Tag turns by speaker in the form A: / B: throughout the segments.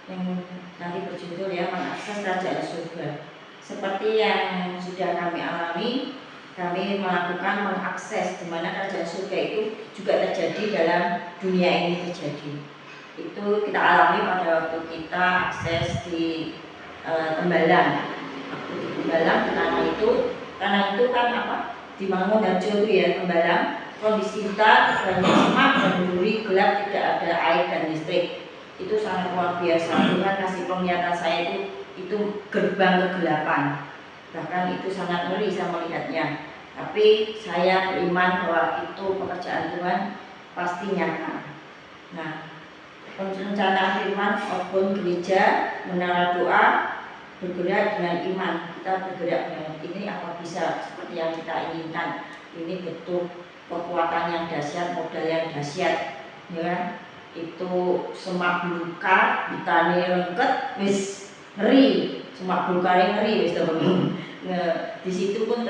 A: yang nanti berjudul ya mengakses kerajaan surga. Seperti yang sudah kami alami, kami melakukan mengakses di mana kerajaan surga itu juga terjadi dalam dunia ini terjadi. Itu kita alami pada waktu kita akses di Tembalang. Waktu di Tembalang di tanah itu kan apa? Di Mangunharjo itu ya Tembalang. Kondisi kita banyak semak dan duri, gelap, tidak ada air dan listrik. Itu sangat luar biasa. Tuhan kasih penglihatan saya itu gerbang kegelapan. Bahkan itu sangat ngeri saya melihatnya. Tapi saya beriman bahwa itu pekerjaan Tuhan pasti nyata. Nah, rencana firman outbound gereja, menara doa, bergerak dengan iman. Kita bergerak dengan ini apa bisa seperti yang kita inginkan. Ini betul kekuatan yang dahsyat, modal yang dahsyat, ya kan? Itu semak belukar, ditani lengket, wis ngeri, semak belukar ngeri, wis teman. Nah, di situ pun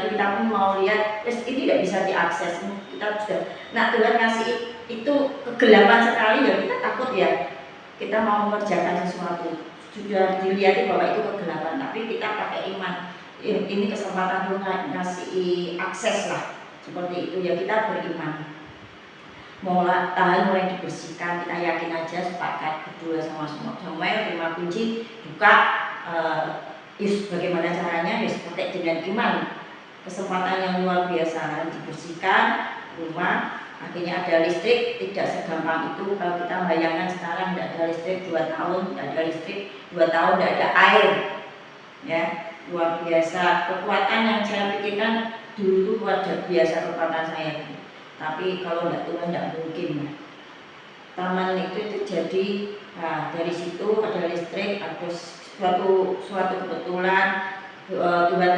A: kita pun mau lihat, wis ini tidak bisa diakses. Kita sudah, nah Tuhan kasih itu kegelapan sekali ya, kita takut ya. Kita mau mengerjakan sesuatu, sudah dilihat bahwa itu kegelapan, tapi kita pakai iman. Ini kesempatan Tuhan ngasih akses lah. Seperti itu ya, kita beriman. Tahan mulai dibersihkan, kita yakin aja, sepakat berdua sama Samuel, terima kunci, buka, bagaimana caranya? Ya seperti dengan iman. Kesempatan yang luar biasa, dibersihkan rumah, akhirnya ada listrik. Tidak segampang itu kalau kita bayangkan sekarang tidak ada listrik 2 tahun, tidak ada listrik 2 tahun, tidak ada air, ya luar biasa. Kekuatan yang saya pikirkan dulu itu luar biasa kekuatan saya, tapi kalau tidak Tuhan tidak mungkin. Taman itu jadi, nah, dari situ ada listrik, ada suatu kebetulan Tuhan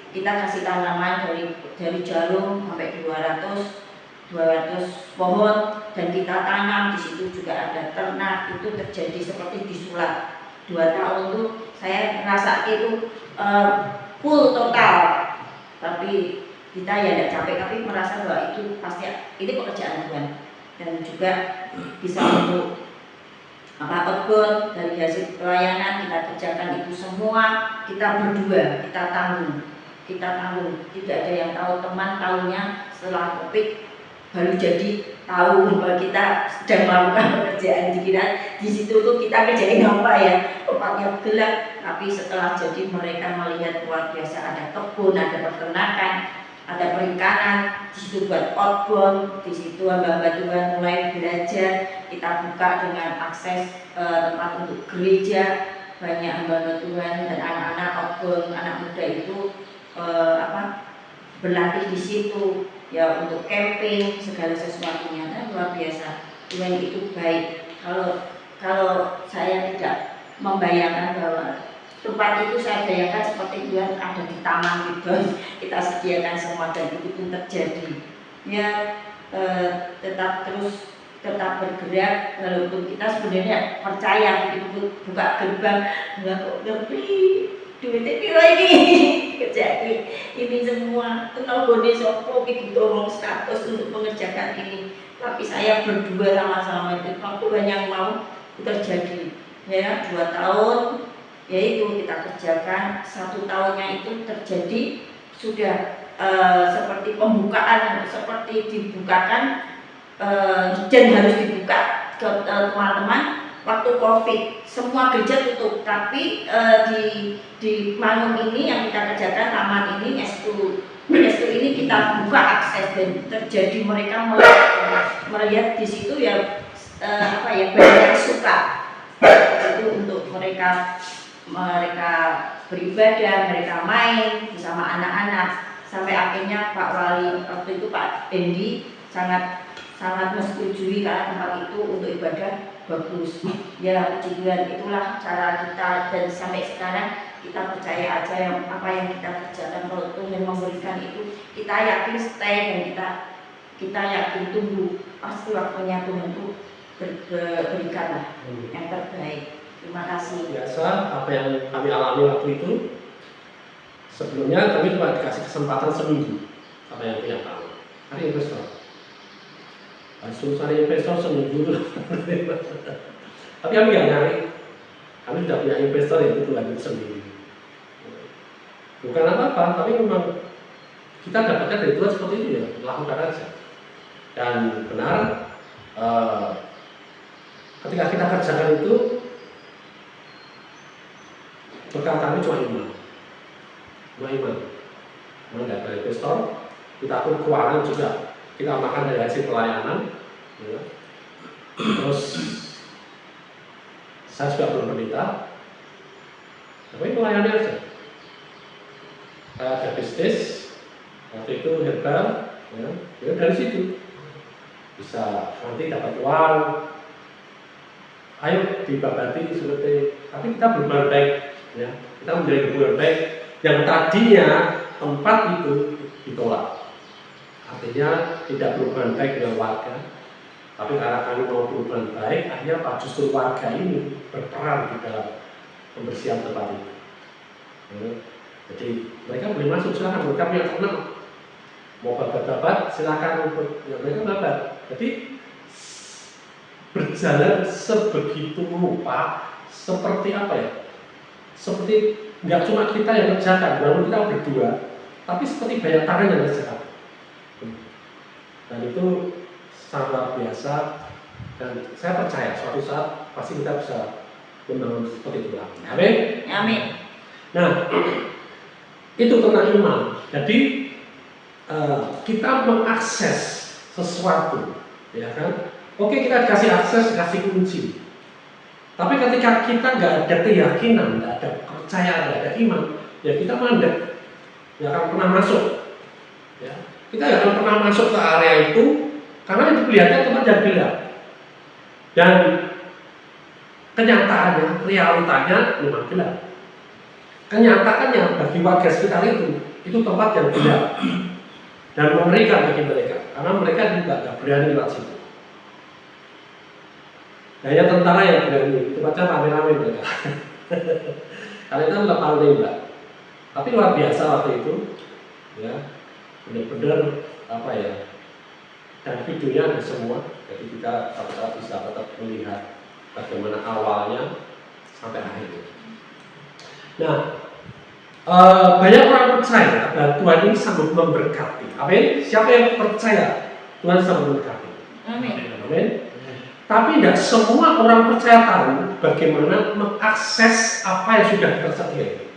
A: kita kasih tanaman dari jarum sampai 200 pohon, dan kita tanam. Di situ juga ada ternak. Itu terjadi seperti disulap. 2 tahun itu saya merasa itu full total, tapi kita ya tidak capek, tapi merasa bahwa itu pasti ini pekerjaan Tuhan. Dan juga bisa untuk outbound, dari hasil pelayanan kita kerjakan itu semua, kita berdua, kita tanggung, tidak ada yang tahu. Teman tahunya setelah Covid baru jadi tahu bahwa kita sedang melakukan pekerjaan. Dikira di situ tuh kita kerjain apa ya, tempatnya gelap, tapi setelah jadi mereka melihat luar biasa, ada kebun, ada peternakan, ada perikanan. Di situ buat outbound, di situ hamba-hamba Tuhan mulai belajar. Kita buka dengan akses tempat untuk gereja, banyak hamba-hamba Tuhan dan anak-anak outbound, anak muda itu berlatih di situ ya, untuk camping segala sesuatunya. Dan luar biasa, Tuhan itu baik. Kalau saya tidak membayangkan bahwa tempat itu saya bayangkan seperti Tuhan ada di taman gitu, kita sediakan semua, dan itu pun terjadi. Ya tetap bergerak, walaupun kita sebenarnya percaya begitu buka gerbang, enggak kok ngerti duitnya piro ini kerja ini semua tenagane sopo iki ngomong status untuk mengerjakan ini. Tapi saya berdua sama-sama itu Tuhan yang mau terjadi ya. 2 tahun yaitu kita kerjakan, 1 tahunnya itu terjadi sudah seperti pembukaan, seperti dibukakan, dan harus dibuka ke teman-teman. Waktu Covid semua gereja tutup, tapi di Mangun ini yang kita kerjakan, taman ini S2 ini kita buka akses, dan terjadi mereka melihat di situ ya banyak yang suka itu untuk mereka beribadah, mereka main bersama anak-anak, sampai akhirnya Pak Wali waktu itu, Pak Dendi sangat menyetujui karena tempat itu untuk ibadah bagus. Ya puji Tuhan, itulah cara kita, dan sampai sekarang kita percaya aja yang apa yang kita kerjakan. Kalau Tuhan memberikan itu, kita yakin stay, dan kita yakin tunggu, pasti waktunya Tuhan itu berikanlah yang terbaik. Terima kasih.
B: Biasa apa yang kami alami waktu itu. Sebelumnya kami cuma dikasih kesempatan seminggu, apa yang kita tahu. Hari investor, langsung cari investor seminggu dulu. Tapi kami nggak nyari Kami sudah punya investor yaitu Tuhan itu sendiri. Bukan apa-apa, tapi memang kita dapatkan dari Tuhan seperti itu ya, lakukan aja. Dan benar, ketika kita kerjakan itu, bekal kami cuma iman. Memang tidak ada investor, kita pun keuangan juga kita makan dari hasil pelayanan. Ya. Terus saya juga belum pendeta, tapi melayani aja. Saya ada bisnis, waktu itu herbal, ya dari situ bisa nanti dapat uang. Ayo dibabati seperti, tapi kita berbuat baik, ya. Kita menjadi berbuat baik yang tadinya tempat itu ditolak. Artinya tidak berhubungan baik dengan warga, tapi karena kami mau berhubungan baik, akhirnya Pak justru warga ini berperan di dalam pembersihan tempat itu. Jadi mereka boleh masuk, silakan, mereka punya terkenal. Mau babat-babat, silakan untuk ya, mereka babat. Jadi berjalan sebegitu rupa, seperti apa ya? Seperti nggak cuma kita yang kerjakan, walaupun kita berdua, tapi seperti banyak tangan yang kerjakan. Dan itu sangat luar biasa, dan saya percaya suatu saat pasti kita bisa membangun seperti itu lagi. Amin.
A: Amin.
B: Nah, itu tentang iman. Jadi kita mengakses sesuatu, ya kan? Oke, kita dikasih akses, dikasih kunci. Tapi ketika kita nggak ada keyakinan, nggak ada kepercayaan, nggak ada iman, ya kita mandek, nggak akan pernah masuk. Ya. Kita nggak akan pernah masuk ke area itu karena itu kelihatannya tempat yang gelap. Dan kenyataannya, realitanya memang gelap. Kenyataannya bagi warga sekitar itu tempat yang gelap dan mengerikan bagi mereka, karena mereka juga nggak berani lewat situ. Hanya tentara yang berani, tempatnya rame-rame mereka. Karena itu lepas tembak. Tapi luar biasa waktu itu, ya, benar-benar apa ya? Dan videonya ada semua, jadi kita bisa tetap melihat bagaimana awalnya sampai akhirnya. Nah, banyak orang percaya bahwa Tuhan ini sanggup memberkati. Amin. Siapa yang percaya Tuhan sanggup memberkati?
A: Amin.
B: Amin. Tapi tidak semua orang percaya tahu bagaimana mengakses apa yang sudah tersedia.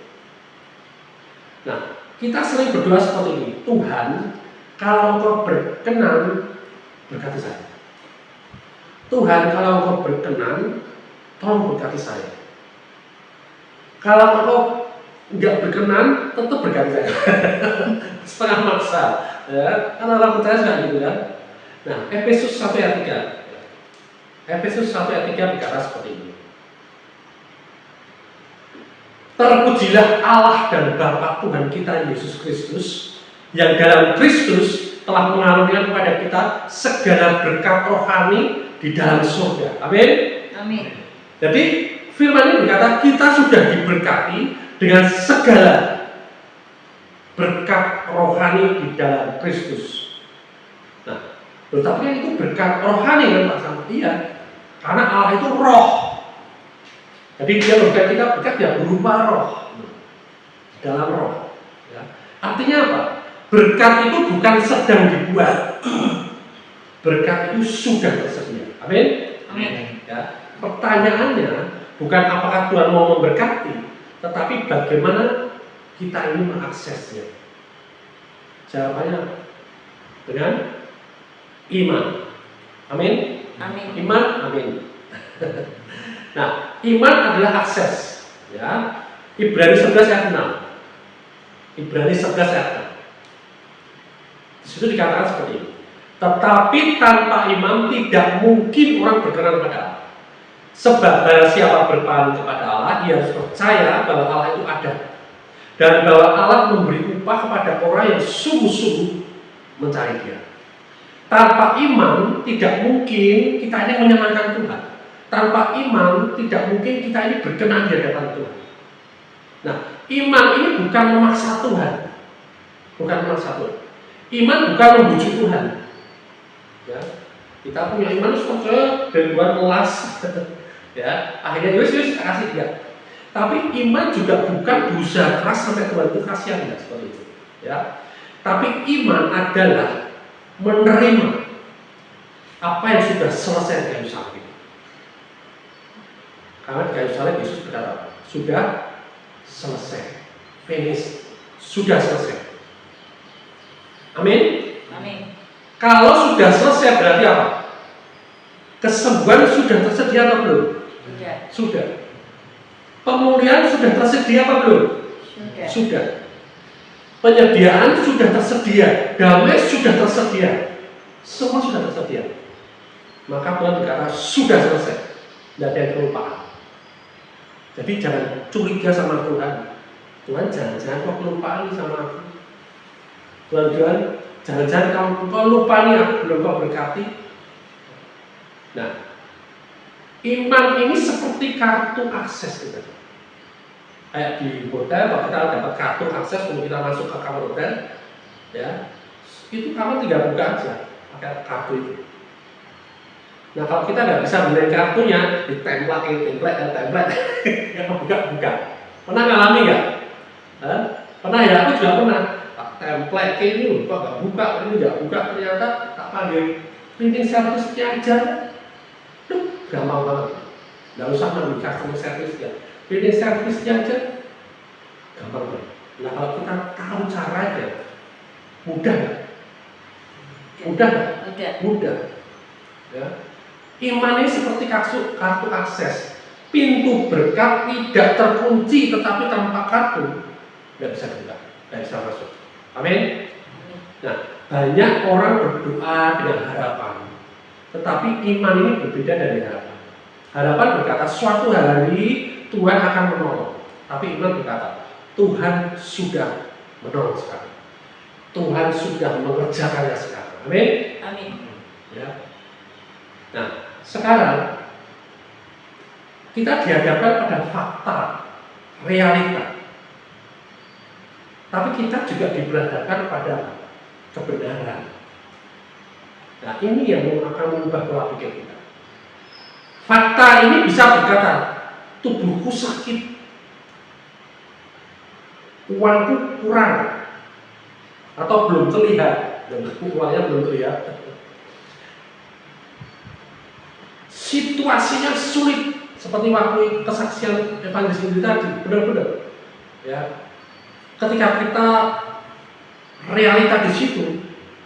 B: Nah, kita sering berdoa seperti ini, Tuhan, kalau Engkau berkenan, berkati saya. Tuhan, kalau Engkau berkenan, tolong berkati saya. Kalau Engkau nggak berkenan, tetap berkati saya. Setengah maksa, ya. Karena orang percaya sudah gitu kan. Nah, Efesus 1 ayat 3. Efesus 1 ayat 3 berkata seperti ini. Terpujilah Allah dan Bapa Tuhan kita Yesus Kristus, yang dalam Kristus telah mengaruniakan kepada kita segala berkat rohani di dalam surga. Amin.
A: Amin.
B: Jadi firman ini berkata kita sudah diberkati dengan segala berkat rohani di dalam Kristus. Nah, tetapi itu berkat rohani kan Pak Sam? Iya, karena Allah itu roh. Jadi dia memberikan kita berkat ya berupa roh, dalam roh. Ya. Artinya apa? Berkat itu bukan sedang dibuat, berkat itu sudah tersedia. Amin.
A: Amin.
B: Ya. Pertanyaannya bukan apakah Tuhan mau memberkati, tetapi bagaimana kita ini mengaksesnya. Jawabannya dengan iman. Amin.
A: Amin.
B: Iman, amin. Nah, iman adalah akses. Ya. Ibrani 11 ayat 6. Ibrani 11 ayat 6. Di situ dikatakan seperti ini. Tetapi tanpa iman tidak mungkin orang berkenan kepada Allah. Sebab barang siapa berpaling kepada Allah, ia harus percaya bahwa Allah itu ada. Dan bahwa Allah memberi upah kepada orang yang sungguh-sungguh mencari Dia. Tanpa iman tidak mungkin kita ini menyenangkan Tuhan. Tanpa iman tidak mungkin kita ini berkenan di hadapan Tuhan. Nah, iman ini bukan memaksa Tuhan. Bukan memaksa Tuhan. Iman bukan membujuk Tuhan. Ya, kita punya iman seperti dari luar kelas. Ya, akhirnya Yesus kasih dia. Tapi iman juga bukan berusaha keras sampai Tuhan itu kasihan, tidak seperti itu. Ya, tapi iman adalah menerima apa yang sudah selesai di kayu salib. Karena di kayu salib Yesus berkata, sudah selesai, finish, sudah selesai. Amin.
A: Amin.
B: Kalau sudah selesai berarti apa? Kesembuhan sudah tersedia atau belum?
A: Sudah.
B: Sudah. Pemulihan sudah tersedia apa belum?
A: Sudah.
B: Sudah. Penyediaan sudah tersedia, damai sudah tersedia, semua sudah tersedia. Maka Tuhan berkata sudah selesai, tidak ada yang kelupaan. Jadi jangan curiga sama Tuhan. Tuhan jangan-jangan kau kelupaan sama aku. Tuhan, jangan-jangan kau lupa nih aku belum kau berkati. Nah, iman ini seperti kartu akses gitu. Kayak di hotel, kalau kita dapat kartu akses untuk kita masuk ke kamar hotel, ya, itu kamar tinggal buka aja pakai kartu itu. Nah, kalau kita nggak bisa beli kartunya, template, ya buka. Pernah ngalami nggak? Pernah ya, aku juga pernah. Template ini kok nggak buka, ini nggak buka, ternyata tak panggil printing service-nya aja. Gampang banget, nggak usah ngambil customer service ya, printing service-nya aja gampang banget. Nah, kalau kita tahu caranya, mudah nggak? Mudah. Ya. Iman ini seperti kartu akses, pintu berkat tidak terkunci, tetapi tanpa kartu nggak bisa buka, nggak bisa masuk. Amin. Nah, banyak orang berdoa dengan harapan. Tetapi iman ini berbeda dari harapan. Harapan berkata suatu hari Tuhan akan menolong. Tapi iman berkata Tuhan sudah menolong sekarang. Tuhan sudah mengerjakannya sekarang. Amin.
A: Amin.
B: Ya. Nah, sekarang kita dihadapkan pada fakta, realita. Tapi kita juga diberhadapkan pada kebenaran. Nah, ini yang akan mengubah pola pikir kita. Fakta ini bisa berkata, tubuhku sakit, uangku kurang, atau belum terlihat, dan uangnya belum terlihat. Situasinya sulit, seperti waktu kesaksian evangelis ini tadi, benar-benar. Ya, ketika kita realita di situ,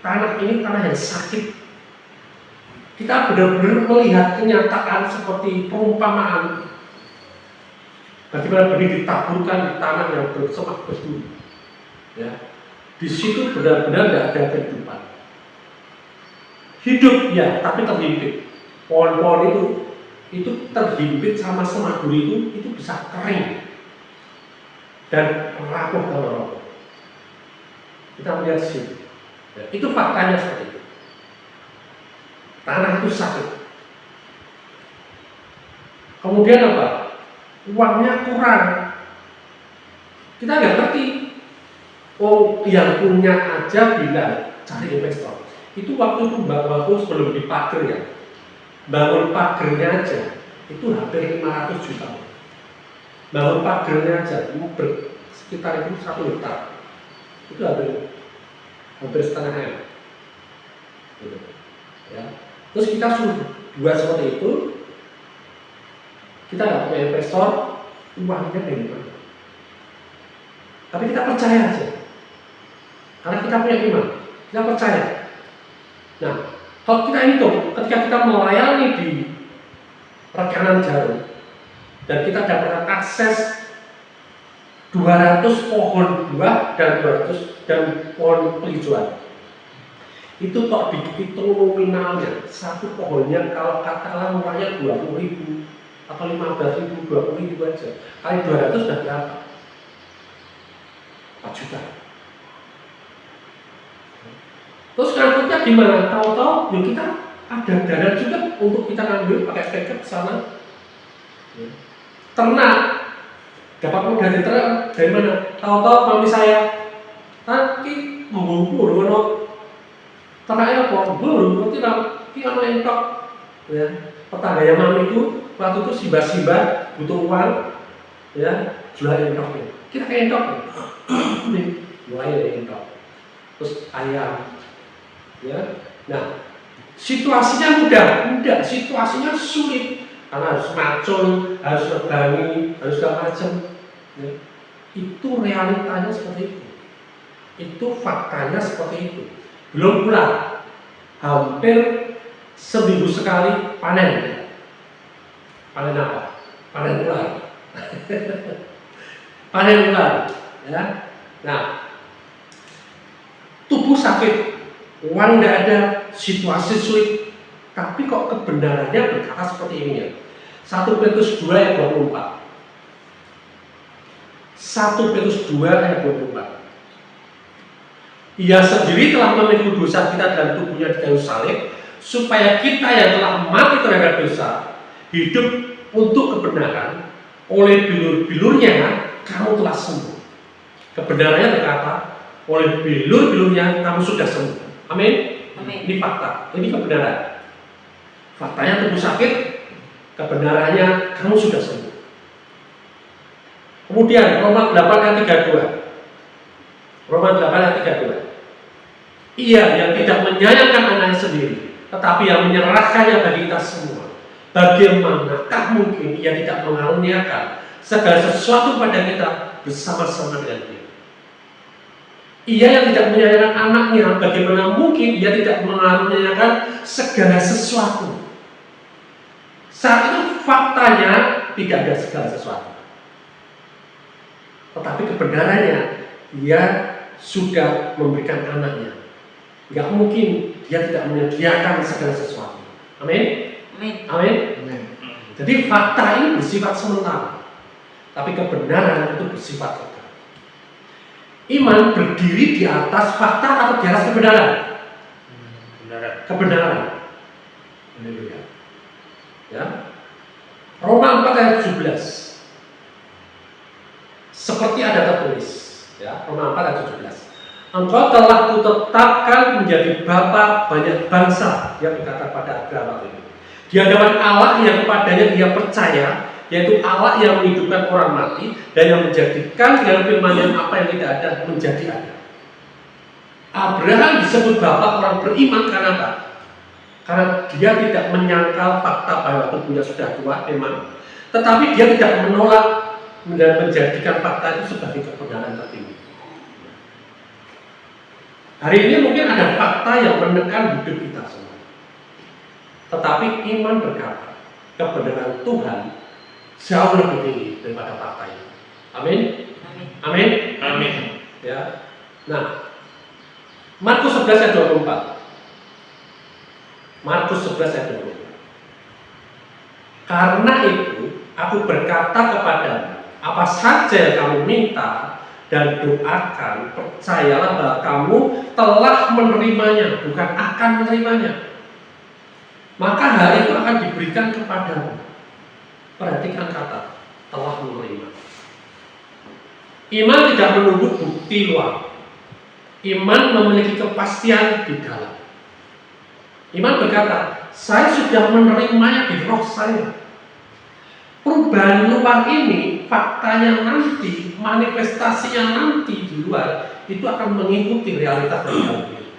B: tanah ini tanah yang sakit. Kita benar-benar melihat kenyataan seperti perumpamaan. Bagaimana benih ditaburkan di tanah yang bersemak berduri. Ya, di situ benar-benar tidak ada kehidupan. Hidup ya, tapi terhimpit. Pohon-pohon itu terhimpit sama semak duri itu bisa kering dan rapuh kalau rapuh. Kita melihat sini. Ya, itu faktanya seperti itu. Tanah itu sakit. Kemudian apa? Uangnya kurang. Kita nggak ngerti. Oh, yang punya aja bilang cari investor. Itu waktu itu sebelum dipager ya. Bangun pagernya aja itu hampir 500 juta. Bangun pagernya aja sekitar itu 1 hektar. Itu hampir setengah M. Gitu. Ya. Terus kita suruh buat seperti itu, kita nggak punya investor, uangnya dari mana? Tapi kita percaya aja, karena kita punya iman, kita percaya. Nah, kalau kita hitung, ketika kita melayani di rekanan jarum, dan kita dapatkan akses 200 pohon buah dan 200 dan pohon penghijauan. Itu kok dihitung nominalnya, satu pohonnya kalau katakanlah murahnya 20.000 atau 15.000, 20.000 aja. Kali 200 sudah berapa? 4 juta. Terus ngangkutnya gimana? Tahu-tahu ya kita ada dana juga untuk kita ngambil pakai paket ke sana. Ternak dapat modal dari mana? Tahu-tahu mami saya tadi mengumpul ternaknya apa? Belum, nanti ana entok Ya, tetangganya mami itu waktu itu Simba butuh uang, ya, jual entok. Kita kayak entok, nih, mulai entok. Terus ayam, ya. Nah, situasinya mudah, situasinya sulit karena harus macul, harus rebangi, harus segala macam. Ya. Itu realitanya seperti itu faktanya seperti itu. Belum pula hampir seminggu sekali panen. Panen apa? Panen ular. Panen ular, ya. Nah, tubuh sakit, uang tidak ada, situasi sulit, tapi kok kebenarannya berkata seperti ini ya. 1 Petrus 2 ayat 24. 1 Petrus 2 ayat 24. Ia sendiri telah memikul dosa kita dalam tubuhnya di kayu salib, supaya kita yang telah mati terhadap dosa hidup untuk kebenaran. Oleh bilur-bilurnya kamu telah sembuh. Kebenarannya berkata, oleh bilur-bilurnya kamu sudah sembuh. Amin.
A: Amin.
B: Ini fakta, ini kebenaran. Faktanya tubuh sakit, kebenarannya kamu sudah sembuh. Kemudian Roma 8 ayat 32. Roma 8 ayat 32. Ia yang tidak menyayangkan anaknya sendiri, tetapi yang menyerahkannya bagi kita semua. Bagaimanakah mungkin ia tidak mengaruniakan segala sesuatu pada kita bersama-sama dengan dia? Ia yang tidak menyayangkan anaknya, bagaimana mungkin ia tidak mengaruniakan segala sesuatu? Saat itu faktanya tidak ada segala sesuatu, tetapi kebenarannya ia sudah memberikan anaknya. Gak mungkin dia tidak menyediakan segala sesuatu. Amin.
A: Amin.
B: Amin. Jadi fakta ini bersifat sementara, tapi kebenaran itu bersifat kekal. Iman berdiri di atas fakta atau di atas kebenaran? Kebenaran. Haleluya. Ya. Roma 4 ayat 17. Seperti ada tertulis, ya, Roma 4 ayat 17. Engkau telah kutetapkan menjadi bapa banyak bangsa, yang berkata pada Abraham itu. Di hadapan Allah yang kepadanya dia percaya, yaitu Allah yang menghidupkan orang mati dan yang menjadikan dengan firman-Nya apa yang tidak ada menjadi ada. Abraham disebut bapa orang beriman karena apa? Karena dia tidak menyangkal fakta bahwa tubuhnya sudah tua memang, tetapi dia tidak menolak dan menjadikan fakta itu sebagai kebenaran tertinggi. Hari ini mungkin ada fakta yang menekan hidup kita semua, tetapi iman berkata kebenaran Tuhan jauh lebih tinggi daripada fakta itu. Amin. Amin. Amin. Ya. Nah, Markus 11 ayat 24. Markus 11 ayat 24. Karena itu aku berkata kepadamu, apa saja yang kamu minta dan doakan, percayalah bahwa kamu telah menerimanya, bukan akan menerimanya. Maka hal itu akan diberikan kepadamu. Perhatikan kata telah menerima. Iman tidak menunggu bukti luar. Iman memiliki kepastian di dalam. Iman berkata, saya sudah menerimanya di roh saya. Perubahan luar ini, faktanya nanti, manifestasinya nanti di luar, itu akan mengikuti realitas dari dalam diri.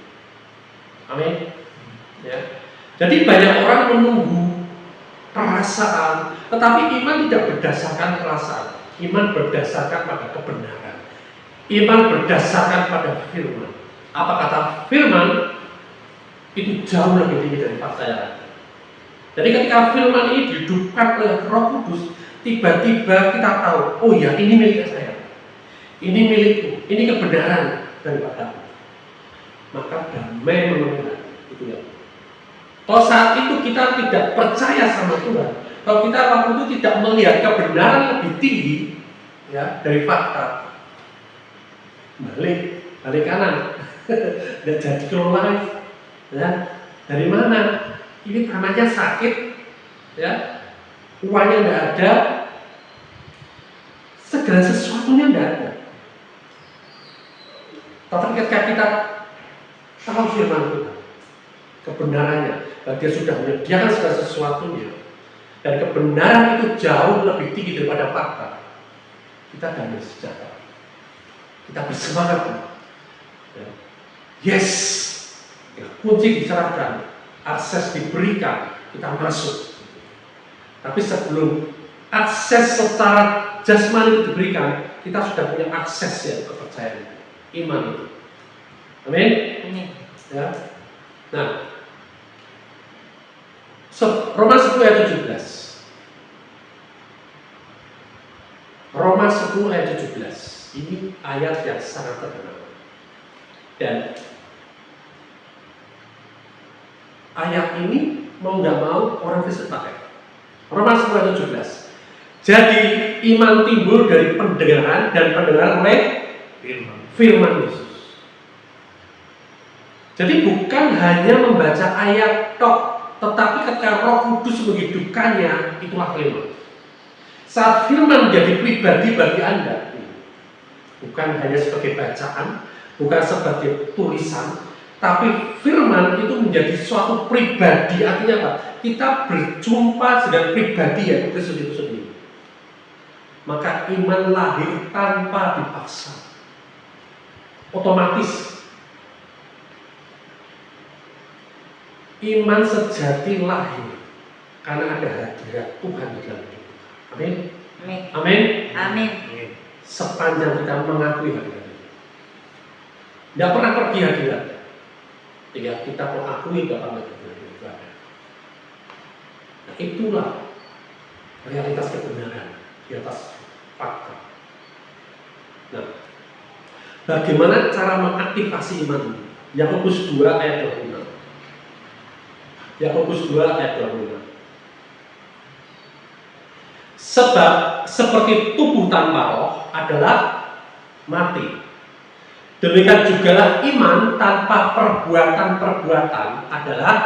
B: Amin. Ya. Jadi banyak orang menunggu perasaan, tetapi iman tidak berdasarkan perasaan. Iman berdasarkan pada kebenaran. Iman berdasarkan pada firman. Apa kata firman? Itu jauh lebih tinggi dari fakta yang ada. Jadi ketika firman ini dihidupkan oleh Roh Kudus, tiba-tiba kita tahu, oh ya ini milik saya, ini milikku, ini kebenaran daripada aku. Maka damai menemukan itu ya. Kalau saat itu kita tidak percaya sama Tuhan, kalau kita waktu itu tidak melihat kebenaran lebih tinggi ya dari fakta, balik kanan, tidak jadi kelola ya. Dari mana? Ini tanahnya sakit, ya, uangnya tidak ada, segala sesuatunya tidak ada. Tapi ketika kita tahu firman Tuhan, kebenarannya, bahwa Dia sudah menyediakan segala sesuatunya, dan kebenaran itu jauh lebih tinggi daripada fakta, kita damai sejahtera, kita bersemangat. Ya. Yes, ya, kunci diserahkan, akses diberikan, kita masuk. Tapi sebelum akses secara jasmani itu diberikan, kita sudah punya akses ya kepercayaan, iman itu. Amin.
A: Amin.
B: Ya. Nah, Roma 10 ayat 17. Roma 10 ayat 17. Ini ayat yang sangat terkenal. Dan ayat ini mau nggak mau orang Kristen pakai. Roma 10 ayat 17. Jadi iman timbul dari pendengaran, dan pendengaran oleh firman Yesus. Jadi bukan hanya membaca ayat tok, tetapi ketika Roh Kudus menghidupkannya, itulah firman. Saat firman menjadi pribadi bagi Anda, bukan hanya sebagai bacaan, bukan sebagai tulisan, tapi firman itu menjadi suatu pribadi. Artinya apa? Kita berjumpa dengan pribadi, yaitu Kristus itu sendiri. Maka iman lahir tanpa dipaksa, otomatis. Iman sejati lahir karena ada hadirat Tuhan di dalam hidup. Amin.
A: Amin.
B: Amin.
A: Amin.
B: Sepanjang kita mengakui hadirat itu, tidak pernah pergi hadirat. Jika kita mengakui bahwa hadirat itu ada. Nah, itulah realitas kebenaran di atas fakta. Nah, bagaimana cara mengaktifasi iman ini? Yakobus 2 ayat 26. Yakobus 2 ayat 26. Sebab seperti tubuh tanpa roh adalah mati, demikian jugalah iman tanpa perbuatan-perbuatan adalah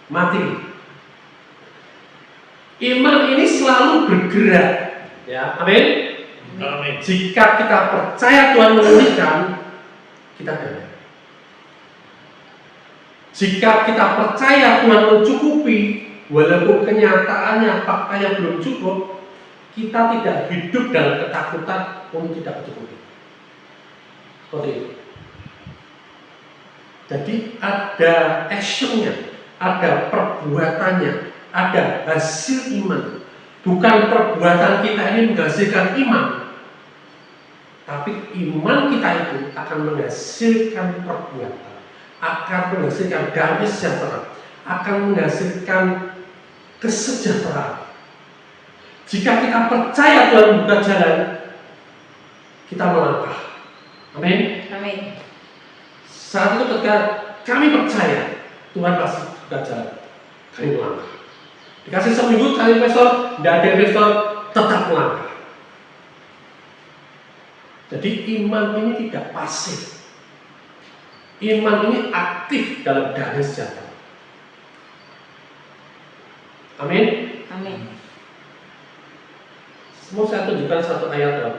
B: mati. Iman ini selalu bergerak, ya, amin.
C: Amin.
B: Jika kita percaya Tuhan memulihkan, kita damai. Jika kita percaya Tuhan mencukupi, walaupun kenyataannya faktanya belum cukup, kita tidak hidup dalam ketakutan untuk tidak mencukupi. Seperti itu. Jadi ada actionnya, ada perbuatannya, ada hasil iman. Bukan perbuatan kita ini menghasilkan iman, tapi iman kita itu akan menghasilkan perbuatan, akan menghasilkan damai sejahtera, akan menghasilkan kesejahteraan. Jika kita percaya Tuhan membuka jalan, kita melangkah. Amin.
A: Amin.
B: Saat itu ketika kami percaya Tuhan pasti buka jalan, kami melangkah. Dikasih seminggu cari investor, tidak ada investor, tetap melangkah. Jadi iman ini tidak pasif. Iman ini aktif dalam damai sejahtera. Amin.
A: Amin.
B: Mau saya tunjukkan satu ayat dalam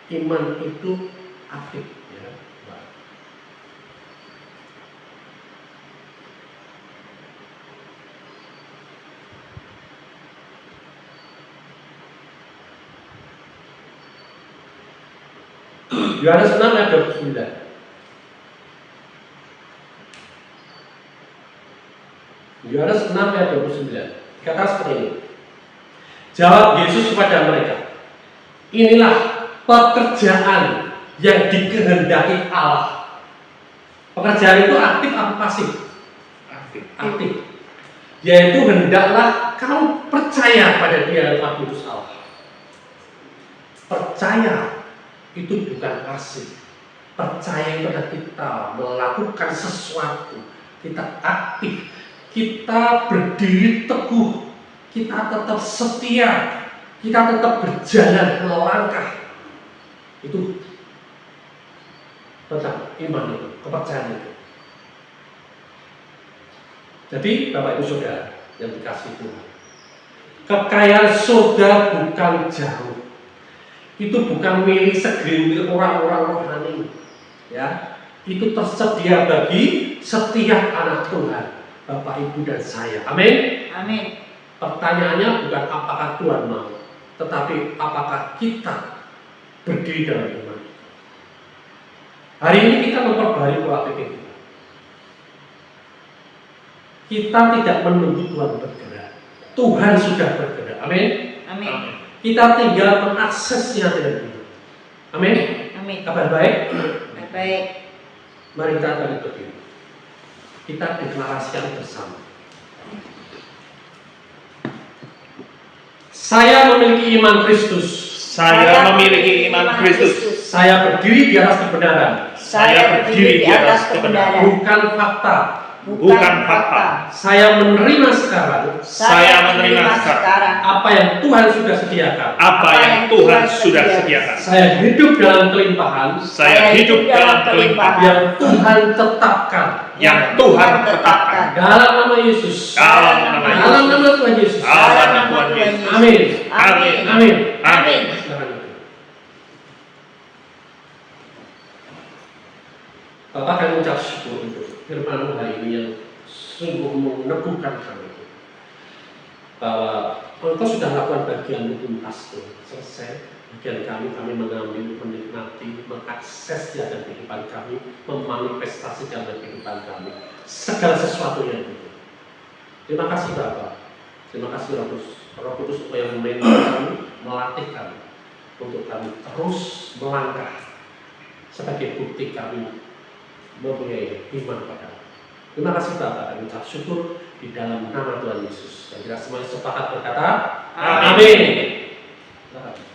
B: iman itu aktif. Ya. Yohanes 6 ayat 29. Yohanes 6 ayat 29. Kata seperti ini. Jawab Yesus kepada mereka, inilah pekerjaan yang dikehendaki Allah. Pekerjaan itu aktif atau pasif? Aktif. Yaitu hendaklah kamu percaya pada Dia Tuhan Kudus Allah. Percaya itu bukan pasif. Percaya itu adalah kita melakukan sesuatu, kita aktif, kita berdiri teguh, kita tetap setia, kita tetap berjalan melangkah. Itu tentang iman itu, kepercayaan itu. Jadi Bapak Ibu Saudara yang dikasihi Tuhan, kekayaan surga bukan jauh. Itu bukan milik segelintir orang-orang rohani, ya. itu tersedia bagi setiap anak Tuhan, Bapak, Ibu, dan saya. Amin.
A: Amin.
B: Pertanyaannya bukan apakah Tuhan mau, tetapi apakah kita berdiri dalam iman. Hari ini kita memperbarui pola pikir kita. Kita tidak menunggu Tuhan bergerak. Tuhan sudah bergerak. Amin.
A: Amin.
B: Kita tinggal mengaksesnya dengan iman. Amin.
A: Amin.
B: Kabar baik?
A: Baik.
B: Mari kita balik berdiri. Kita deklarasikan bersama. Saya memiliki iman Kristus.
C: Saya memiliki iman Kristus.
B: Saya berdiri di atas kebenaran.
A: Saya berdiri di atas kebenaran.
B: Bukan fakta.
C: Bukan fakta.
B: Saya menerima sekarang
C: Saya menerima sekarang
B: apa yang Tuhan sudah sediakan.
C: apa yang Tuhan sudah sediakan.
B: Saya hidup dalam kelimpahan
C: Saya hidup dalam kelimpahan
B: yang Tuhan tetapkan.
C: yang Tuhan tetapkan.
B: Dalam nama Yesus.
C: Dalam nama Yesus.
B: Dalam nama Tuhan Yesus.
C: Dalam nama Tuhan Yesus.
B: Amin.
C: Amin.
B: Amin.
C: Amin.
B: Bapak akan mengucap syukur untuk firman hari ini yang sungguh meneguhkan kami bahwa Engkau sudah lakukan bagian tuntas itu selesai. Bagian kami mengambil, menikmati, mengakses di dalam kehidupan kami, memanifestasikan dalam kehidupan kami segala sesuatunya itu. Terima kasih Bapak. Terima kasih Roh Kudus supaya memimpin kami, melatih kami untuk kami terus melangkah sebagai bukti kami mempunyai iman pada. Terima kasih Bapak, kami ucap syukur di dalam nama Tuhan Yesus. Dan kita semuanya sepakat berkata, Amin. Amin.